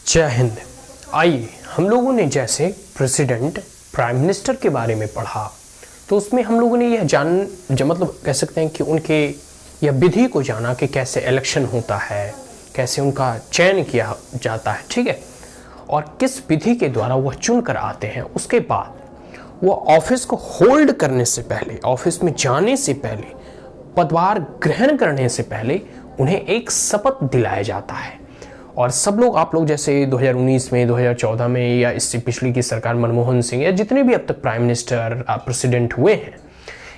जय हिंद। आइए, हम लोगों ने जैसे प्रेसिडेंट, प्राइम मिनिस्टर के बारे में पढ़ा, तो उसमें हम लोगों ने यह मतलब कह सकते हैं कि उनके यह विधि को जाना कि कैसे इलेक्शन होता है, कैसे उनका चयन किया जाता है, ठीक है, और किस विधि के द्वारा वह चुन कर आते हैं। उसके बाद वह ऑफिस को होल्ड करने से पहले, ऑफिस में जाने से पहले, पदभार ग्रहण करने से पहले उन्हें एक शपथ दिलाया जाता है। और सब लोग, आप लोग जैसे 2019 में, 2014 में, या इससे पिछली की सरकार मनमोहन सिंह, या जितने भी अब तक प्राइम मिनिस्टर, प्रेसिडेंट हुए हैं,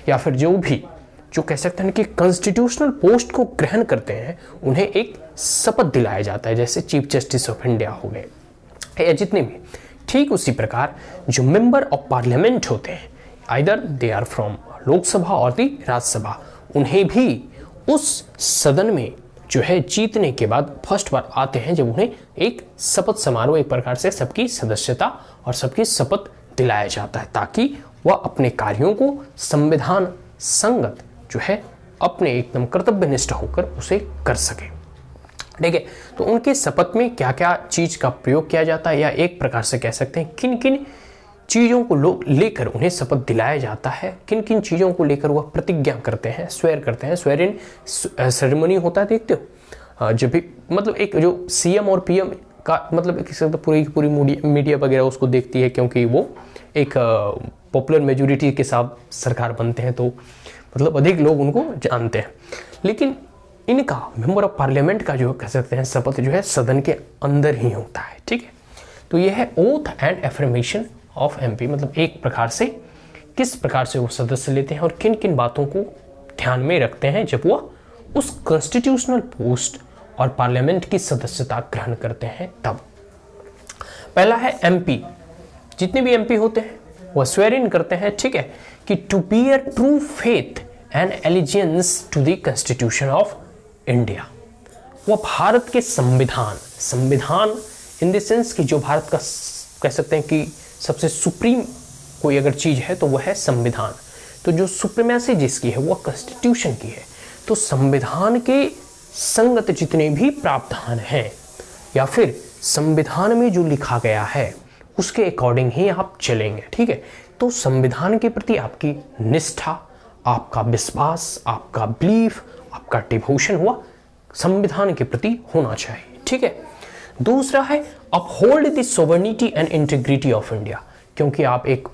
या फिर जो कह सकते हैं कि कॉन्स्टिट्यूशनल पोस्ट को ग्रहण करते हैं, उन्हें एक शपथ दिलाया जाता है। जैसे चीफ जस्टिस ऑफ इंडिया हो गए या जितने भी, ठीक उसी प्रकार जो मेंबर ऑफ पार्लियामेंट होते हैं, either they are from Lok Sabha or the Rajya Sabha, उन्हें भी उस सदन में जो है जीतने के बाद फर्स्ट बार आते हैं, जब उन्हें एक शपथ समारोह, एक प्रकार से सबकी सदस्यता और सबकी शपथ दिलाया जाता है, ताकि वह अपने कार्यों को संविधान संगत जो है अपने एकदम कर्तव्यनिष्ठ होकर उसे कर सके। ठीक है, तो उनके शपथ में क्या क्या चीज का प्रयोग किया जाता है, या एक प्रकार से कह सकते हैं किन किन चीजों को लेकर उन्हें शपथ दिलाया जाता है, किन किन चीजों को लेकर वह प्रतिज्ञा करते हैं, स्वेयर करते हैं। स्वेयर इन सेरेमनी होता है, देखते हो, जब भी मतलब एक जो सीएम और पीएम का मतलब पूरी की पूरी मीडिया वगैरह उसको देखती है, क्योंकि वो एक पॉपुलर मेजोरिटी के साथ सरकार बनते हैं, तो मतलब अधिक लोग उनको जानते हैं। लेकिन इनका मेंबर ऑफ पार्लियामेंट का जो कह सकते हैं शपथ जो है सदन के अंदर ही होता है। ठीक है, तो यह है oath and affirmation of MP, मतलब एक प्रकार से किस प्रकार से वो सदस्य लेते हैं और किन किन बातों को ध्यान में रखते हैं जब वो उस कॉन्स्टिट्यूशनल पोस्ट और पार्लियामेंट की सदस्यता ग्रहण करते हैं। तब पहला है एमपी। जितने भी एमपी होते हैं वह स्वेयर इन करते हैं, ठीक है, कि to bear true faith and allegiance to the constitution of India. वह भारत के संविधान इन द सेंस कि जो भारत का कह सकते हैं कि सबसे सुप्रीम कोई अगर चीज है तो वह है संविधान। तो जो सुप्रीमेसी जिसकी है वह कॉन्स्टिट्यूशन की है। तो संविधान के संगत जितने भी प्रावधान हैं, या फिर संविधान में जो लिखा गया है उसके अकॉर्डिंग ही आप चलेंगे। ठीक है, तो संविधान के प्रति आपकी निष्ठा, आपका विश्वास, आपका बिलीफ, आपका डिवोशन हुआ संविधान के प्रति होना चाहिए। ठीक है, दूसरा है uphold the sovereignty and integrity of India. क्योंकि आप एक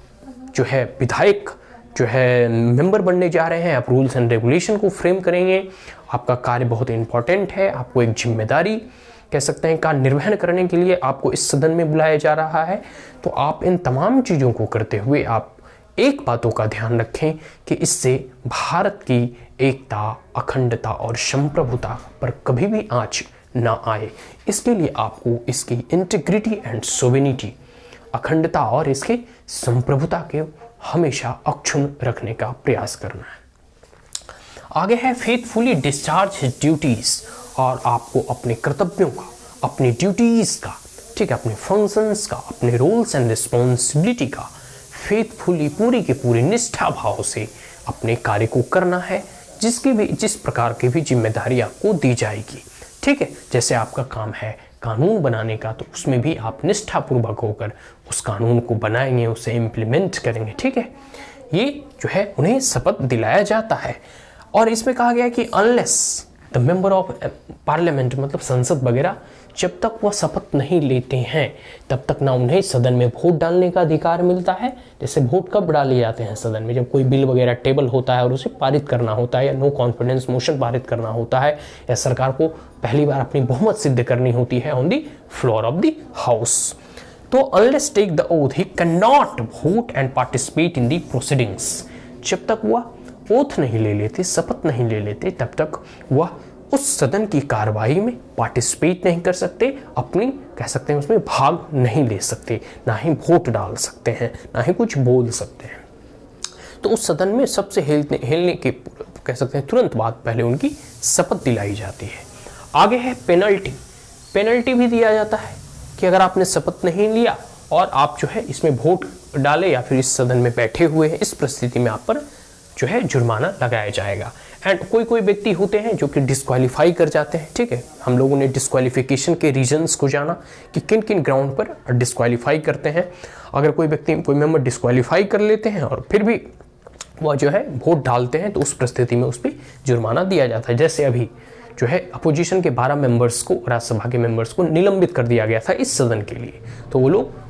जो है विधायक जो है मेंबर बनने जा रहे हैं, आप रूल्स एंड रेगुलेशन को फ्रेम करेंगे, आपका कार्य बहुत इंपॉर्टेंट है, आपको एक जिम्मेदारी कह सकते हैं का निर्वहन करने के लिए आपको इस सदन में बुलाया जा रहा है। तो आप इन तमाम चीज़ों को करते हुए आप एक बातों का ध्यान रखें कि इससे भारत की एकता, अखंडता और संप्रभुता पर कभी भी आंच ना आए। इसके लिए आपको इसकी इंटीग्रिटी एंड सोवेनिटी, अखंडता और इसके संप्रभुता के हमेशा अक्षुण्ण रखने का प्रयास करना है। आगे है फेथफुली डिस्चार्ज हिज ड्यूटीज, और आपको अपने कर्तव्यों का, अपनी ड्यूटीज का, ठीक है, अपने फंक्शंस का, अपने रोल्स एंड रिस्पॉन्सिबिलिटी का फेथफुली पूरी के पूरी निष्ठा भाव से अपने कार्य को करना है, जिस प्रकार की भी जिम्मेदारी आपको दी जाएगी। ठीक है, जैसे आपका काम है कानून बनाने का, तो उसमें भी आप निष्ठापूर्वक होकर उस कानून को बनाएंगे, उसे इम्प्लीमेंट करेंगे। ठीक है, ये जो है उन्हें शपथ दिलाया जाता है। और इसमें कहा गया है कि unless the member of parliament, मतलब संसद वगैरह, जब तक वह शपथ नहीं लेते हैं तब तक ना उन्हें सदन में वोट डालने का अधिकार मिलता है। जैसे वोट कब डाले जाते हैं सदन में, जब कोई बिल वगैरह टेबल होता है और उसे पारित करना होता है, या नो कॉन्फिडेंस मोशन पारित करना होता है, या सरकार को पहली बार अपनी बहुमत सिद्ध करनी होती है on the floor of the house. तो unless take the oath he can not vote and participate in the proceedings. जब तक वह ओथ नहीं ले लेते, शपथ नहीं ले लेते, तब तक वह उस सदन की कार्रवाई में पार्टिसिपेट नहीं कर सकते, अपनी कह सकते हैं उसमें भाग नहीं ले सकते, ना ही वोट डाल सकते हैं, ना ही कुछ बोल सकते हैं। तो उस सदन में सबसे हिलने के कह सकते हैं तुरंत बाद पहले उनकी शपथ दिलाई जाती है। आगे है पेनल्टी। पेनल्टी भी दिया जाता है कि अगर आपने शपथ नहीं लिया और आप जो है इसमें वोट डाले या फिर इस सदन में बैठे हुए हैं, इस परिस्थिति में आप पर जो है जुर्माना लगाया जाएगा। एंड कोई कोई व्यक्ति होते हैं जो कि डिस्क्वालीफाई कर जाते हैं, ठीक है। हम लोगों ने डिस्क्वालिफिकेशन के रीजंस को जाना कि किन किन ग्राउंड पर डिस्क्वालीफाई करते हैं। अगर कोई व्यक्ति, कोई मेंबर डिस्क्वालीफाई कर लेते हैं और फिर भी वह जो है वोट डालते हैं, तो उस परिस्थिति में उस पर जुर्माना दिया जाता है। जैसे अभी जो है अपोजिशन के 12 मेंबर्स को, राज्यसभा के मेंबर्स को निलंबित कर दिया गया था इस सदन के लिए, तो वो लोग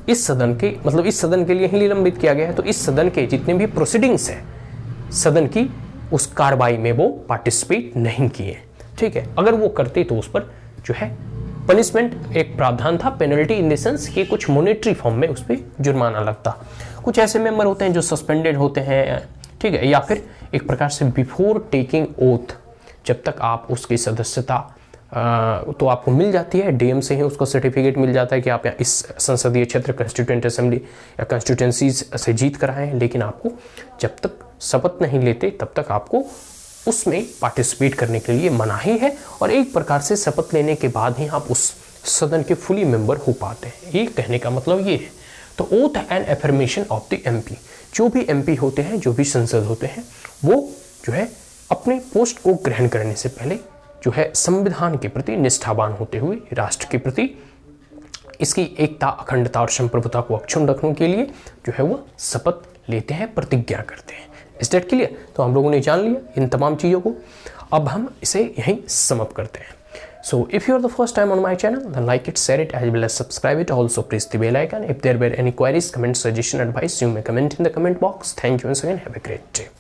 इस सदन के, मतलब इस सदन के लिए ही निलंबित किया गया है। तो इस सदन के जितने भी प्रोसीडिंग्स हैं सदन की, उस कार्रवाई में वो पार्टिसिपेट नहीं किए, ठीक है। अगर वो करते तो उस पर जो है पनिशमेंट, एक प्रावधान था, पेनल्टी इन द सेंस कि कुछ मॉनेटरी फॉर्म में उस पर जुर्माना लगता। कुछ ऐसे मेंबर होते हैं जो सस्पेंडेड होते हैं, ठीक है, या फिर एक प्रकार से बिफोर टेकिंग ओथ, जब तक आप उसकी सदस्यता तो आपको मिल जाती है, डीएम से ही उसको सर्टिफिकेट मिल जाता है कि आप इस संसदीय क्षेत्र, कंस्टिट्यूएंट असेंबली या कंस्टिट्यूएंसीज से जीत कर आए हैं, लेकिन आपको जब तक शपथ नहीं लेते तब तक आपको उसमें पार्टिसिपेट करने के लिए मनाही है। और एक प्रकार से शपथ लेने के बाद ही आप उस सदन के फुली मेंबर हो पाते हैं। ये कहने का मतलब ये है। तो oath and affirmation of the MP, जो भी एमपी होते हैं, जो भी संसद होते हैं, वो जो है अपने पोस्ट को ग्रहण करने से पहले जो है संविधान के प्रति निष्ठावान होते हुए राष्ट्र के प्रति इसकी एकता, अखंडता और संप्रभुता को अक्षुण्ण रखने के लिए जो है वह शपथ लेते हैं, प्रतिज्ञा करते हैं। इस डेट क्लियर? तो हम लोगों ने जान लिया इन तमाम चीज़ों को। अब हम इसे यहीं समाप्त करते हैं। So if you are the first time on my channel, then like it, share it, as well as subscribe it. Also press the bell icon. If there were any queries, comments, suggestion, advice, you may comment in the comment box. Thank you once again. Have a great day.